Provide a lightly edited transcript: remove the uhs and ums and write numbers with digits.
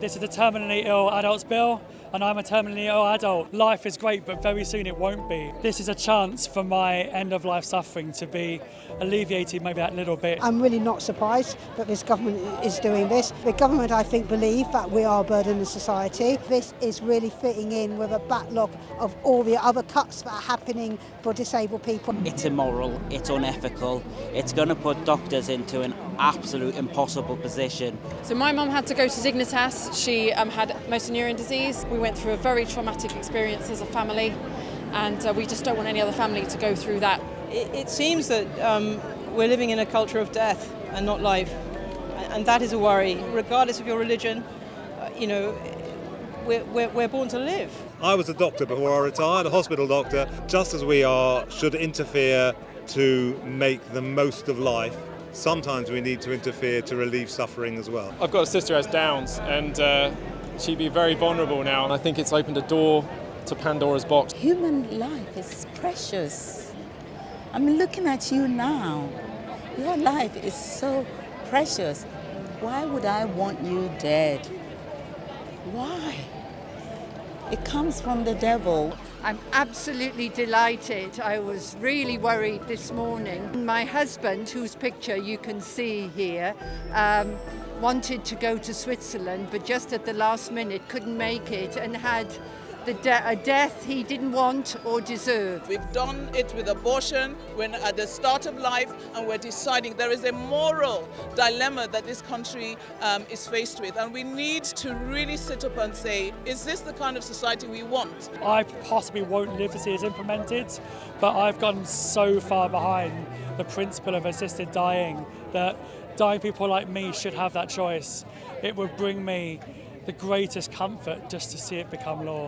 This is a terminally ill adults bill, and I'm a terminally ill adult. Life is great, but very soon it won't be. This is a chance for my end-of-life suffering to be alleviated maybe that little bit. I'm really not surprised that this government is doing this. The government, I think, believe that we are a burden of society. This is really fitting in with a backlog of all the other cuts that are happening for disabled people. It's immoral, it's unethical, it's going to put doctors into an absolute impossible position. So my mum had to go to Dignitas. She had motor neuron disease. We went through a very traumatic experience as a family, and we just don't want any other family to go through that. It seems that we're living in a culture of death and not life, and that is a worry. Regardless of your religion, we're born to live. I was a doctor before I retired, a hospital doctor. Just as we should interfere to make the most of life, sometimes we need to interfere to relieve suffering as well. I've got a sister who has Downs, and she'd be very vulnerable now, and I think it's opened a door to Pandora's box. Human life is precious. I'm looking at you now. Your life is so precious. Why would I want you dead? Why? It comes from the devil. I'm absolutely delighted. I was really worried this morning. My husband, whose picture you can see here, wanted to go to Switzerland, but just at the last minute couldn't make it and had a death he didn't want or deserve. We've done it with abortion when at the start of life, and we're deciding there is a moral dilemma that this country is faced with, and we need to really sit up and say, is this the kind of society we want? I possibly won't live to see it implemented, but I've gone so far behind the principle of assisted dying that dying people like me should have that choice. It would bring me the greatest comfort just to see it become law.